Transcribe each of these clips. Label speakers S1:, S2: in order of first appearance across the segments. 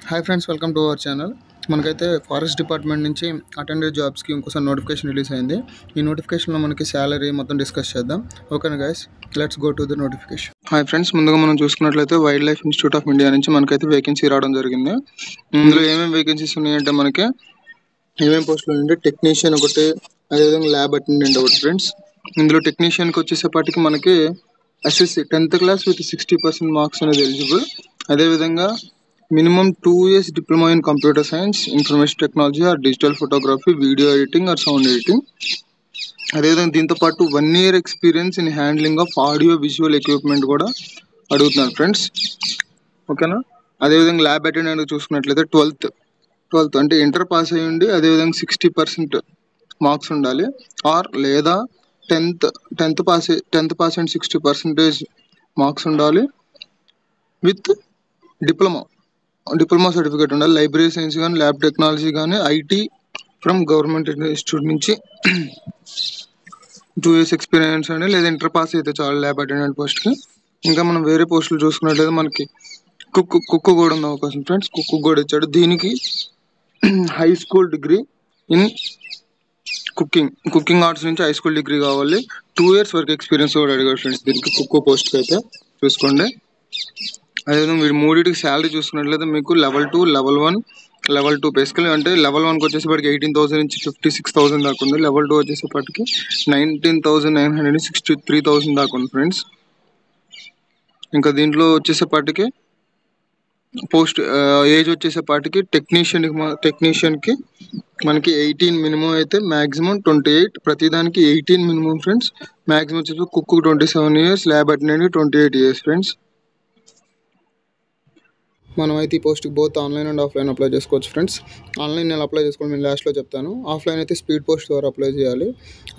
S1: Hi friends, welcome to our channel. మనకైతే forest department నుంచి attender జాబ్స్కి ఇంకోసారి నోటిఫికేషన్ రిలీజ్ అయింది. ఈ నోటిఫికేషన్లో మనకి శాలరీ మొత్తం డిస్కస్ చేద్దాం. ఓకేనా guys, let's go to the notification. Hi friends, ముందుగా మనం చూసుకున్నట్లయితే wild life institute of India నుంచి మనకైతే వేకెన్సీ రావడం జరిగింది. ఇందులో ఏమేమి వేకెన్సీస్ ఉన్నాయంటే మనకి ఏమేమి పోస్టులు ఉన్నాయంటే టెక్నీషియన్ ఒకటి, అదేవిధంగా ల్యాబ్ అటెండెంట్ ఒకటి. ఫ్రెండ్స్, ఇందులో టెక్నీషియన్కి వచ్చేసేపటికి మనకి SSC 10th class with 60% marks అనేది ఎలిజిబుల్. అదేవిధంగా minimum 2 years diploma in computer science, information technology or digital photography, video editing or sound editing. అదేవిధంగా దీంతో పాటు 1 year experience in handling of audio visual equipment కూడా అడుగుతున్నారు ఫ్రెండ్స్. ఓకేనా. అదేవిధంగా lab attendant చూసుకున్నట్లయితే 12th అంటే ఇంటర్ పాస్ అయ్యి ఉండి అదేవిధంగా 60% మార్క్స్ ఉండాలి, ఆర్ లేదా 10th పాస్ అండ్ 60% మార్క్స్ ఉండాలి విత్ డిప్లొమా సర్టిఫికేట్ ఉండాలి. లైబ్రరీ సైన్స్ కానీ, ల్యాబ్ టెక్నాలజీ కానీ, ఐటీ ఫ్రమ్ గవర్నమెంట్ ఇన్స్టిట్యూట్ నుంచి 2 years ఎక్స్పీరియన్స్ అండి, లేదా ఇంటర్ పాస్ అయితే చాలు ల్యాబ్ అటెండెంట్ పోస్ట్కి. ఇంకా మనం వేరే పోస్టులు చూసుకున్నట్లయితే మనకి కుక్ కూడా ఉన్న అవకాశం ఫ్రెండ్స్. కుక్ కూడా ఇచ్చాడు. దీనికి high school degree in cooking arts నుంచి హై స్కూల్ డిగ్రీ కావాలి. 2 years వరకు ఎక్స్పీరియన్స్ కూడా అడిగారు ఫ్రెండ్స్ దీనికి కుక్ పోస్ట్కి అయితే చూసుకోండి. అదేవిధంగా మీరు మూడింటికి శాలరీ చూసుకున్నట్లయితే మీకు లెవెల్ 2, లెవెల్ 1, లెవెల్ 2 బేసికలీ అంటే లెవెల్ 1కి వచ్చేసేపటికి 18,000 నుంచి 56,000 దాకా ఉంది. లెవెల్ 2 వచ్చేసేపటికి 19,900 నుంచి 63,000 దాకా ఉంది ఫ్రెండ్స్. ఇంకా దీంట్లో వచ్చేసేపటికి పోస్ట్ ఏజ్ వచ్చేసేపాటికి టెక్నీషియన్కి మనకి 18 మినిమం అయితే మ్యాక్సిమం 28, ప్రతిదానికి 18 మినిమం ఫ్రెండ్స్. మ్యాక్సిమం వచ్చేసి cook 27 years, lab attendant 28 years friends. మనం అయితే ఈ పోస్ట్కి both online and offline apply చేసుకోవచ్చు ఫ్రెండ్స్. ఆన్లైన్ నేను అప్లై చేసుకోవాలి, నేను లాస్ట్లో చెప్తాను. ఆఫ్లైన్ అయితే స్పీడ్ పోస్ట్ ద్వారా అప్లై చేయాలి.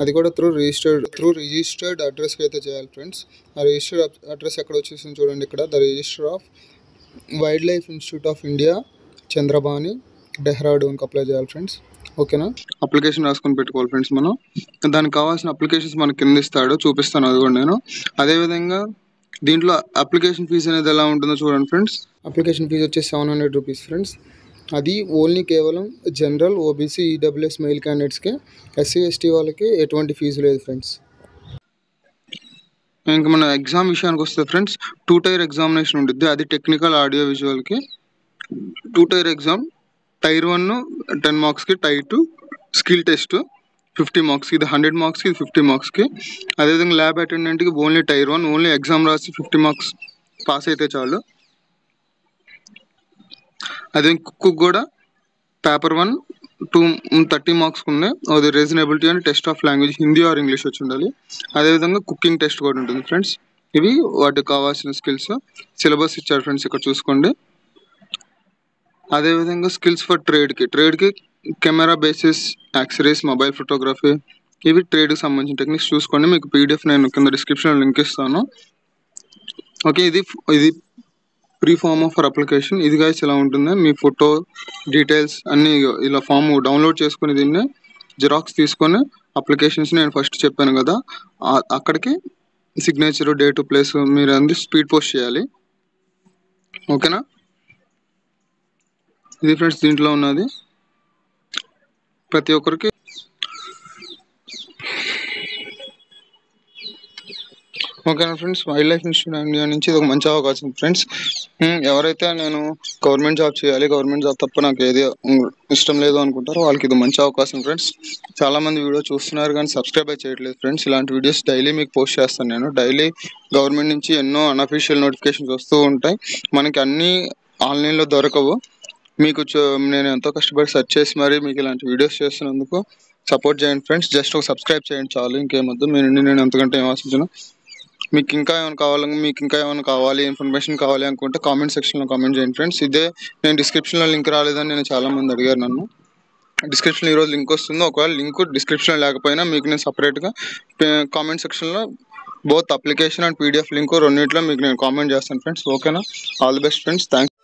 S1: అది కూడా త్రూ రిజిస్టర్డ్ అడ్రస్కి అయితే చేయాలి ఫ్రెండ్స్. ఆ రిజిస్టర్డ్ అడ్రస్ ఎక్కడ వచ్చేసింది చూడండి, ఇక్కడ the registrar of wildlife institute of India, Chandrabani, డెహ్రాడూన్కి అప్లై చేయాలి ఫ్రెండ్స్. ఓకేనా. అప్లికేషన్ రాసుకొని పెట్టుకోవాలి ఫ్రెండ్స్. మనం దానికి కావాల్సిన అప్లికేషన్స్ మనకి కింద ఇస్తాడు, చూపిస్తాను అది కూడా నేను. అదేవిధంగా దీంట్లో అప్లికేషన్ ఫీజు అనేది ఎలా ఉంటుందో చూడండి ఫ్రెండ్స్. అప్లికేషన్ ఫీజు వచ్చేసి 700 రూపీస్ ఫ్రెండ్స్. అది ఓన్లీ కేవలం జనరల్, ఓబీసీ, ఈడబ్ల్యూఎస్ మెయిల్ క్యాండిడేట్స్కి. ఎస్సీ, ఎస్టీ వాళ్ళకి ఎటువంటి ఫీజు లేదు ఫ్రెండ్స్. ఇంకా మన ఎగ్జామ్ విషయానికి వస్తే ఫ్రెండ్స్ 2 tier ఎగ్జామినేషన్ ఉంటుంది. అది టెక్నికల్, ఆడియో విజువల్కి 2 tier ఎగ్జామ్. టైర్ 1 10 marksకి, టైర్ 2 స్కిల్ టెస్ట్ 50 marksకి. ఇది 100 marksకి, ఇది 50 marksకి. అదేవిధంగా ల్యాబ్ అటెండెంట్కి ఓన్లీ టైర్ 1, ఓన్లీ ఎగ్జామ్ రాసి 50 marks పాస్ అయితే చాలు. అదే కుక్ కూడా పేపర్ 1 30 marks ఉన్నాయి. అది reasonability and test of language Hindi or English వచ్చి ఉండాలి. అదేవిధంగా కుకింగ్ టెస్ట్ కూడా ఉంటుంది ఫ్రెండ్స్. ఇవి వాటికి కావాల్సిన స్కిల్స్. సిలబస్ ఇచ్చారు ఫ్రెండ్స్, ఇక్కడ చూసుకోండి. అదేవిధంగా స్కిల్స్ ఫర్ ట్రేడ్కి camera basics, accessories, mobile photography, ఇవి ట్రేడ్కి సంబంధించిన టెక్నిక్స్ చూసుకోండి. మీకు పీడిఎఫ్ నేను కింద డిస్క్రిప్షన్లో లింక్ ఇస్తాను. ఓకే, ఇది ప్రీ ఫామ్ ఆఫ్ అప్లికేషన్. ఇది గైస్ ఇలా ఉంటుంది. మీ ఫోటో డీటెయిల్స్ అన్నీ ఇలా ఫామ్ డౌన్లోడ్ చేసుకుని దీన్ని జిరాక్స్ తీసుకొని అప్లికేషన్స్ నేను ఫస్ట్ చెప్పాను కదా అక్కడికి సిగ్నేచర్, డేట్, ప్లేస్ మీరు అంది స్పీడ్ పోస్ట్ చేయాలి. ఓకేనా. ఇది ఫ్రెండ్స్ దీంట్లో ఉన్నది. ప్రతి ఒక్కరికి ఓకేనా friends. Wild life institute India నుంచి ఇది ఒక మంచి అవకాశం ఫ్రెండ్స్. ఎవరైతే నేను గవర్నమెంట్ జాబ్ చేయాలి, గవర్నమెంట్ జాబ్ తప్ప నాకు ఏది ఇష్టం లేదు అనుకుంటారో వాళ్ళకి ఇది మంచి అవకాశం ఫ్రెండ్స్. చాలామంది వీడియో చూస్తున్నారు కానీ సబ్స్క్రైబ్ చేయట్లేదు ఫ్రెండ్స్. ఇలాంటి వీడియోస్ డైలీ మీకు పోస్ట్ చేస్తాను నేను. డైలీ గవర్నమెంట్ నుంచి ఎన్నో అన్అఫీషియల్ నోటిఫికేషన్స్ వస్తూ ఉంటాయి. మనకి అన్నీ ఆన్లైన్లో దొరకవు. మీకు నేను ఎంతో కష్టపడి సెర్చ్ చేసి మరి మీకు ఇలాంటి వీడియోస్ చేస్తున్నందుకు సపోర్ట్ చేయండి ఫ్రెండ్స్. జస్ట్ ఒక సబ్స్క్రైబ్ చేయండి చాలు, ఇంకేమొద్దు. మీ నుండి నేను ఎంతకంటే ఏం ఆశించను. మీకు ఇంకా ఏమైనా కావాలి, ఇన్ఫర్మేషన్ కావాలి అనుకుంటే కామెంట్ సెక్షన్లో కామెంట్ చేయండి ఫ్రెండ్స్. ఇదే నేను డిస్క్రిప్షన్లో లింక్ రాలేదని నేను చాలామంది అడిగారు నన్ను. డిస్క్రిప్షన్లో ఈరోజు లింక్ వస్తుంది. ఒకవేళ లింక్ డిస్క్రిప్షన్లో లేకపోయినా మీకు నేను సపరేట్గా కామెంట్ సెక్షన్లో both application and PDF link రెండింటిలో మీకు నేను కామెంట్ చేస్తాను ఫ్రెండ్స్. ఓకేనా. All the best friends. Thanks.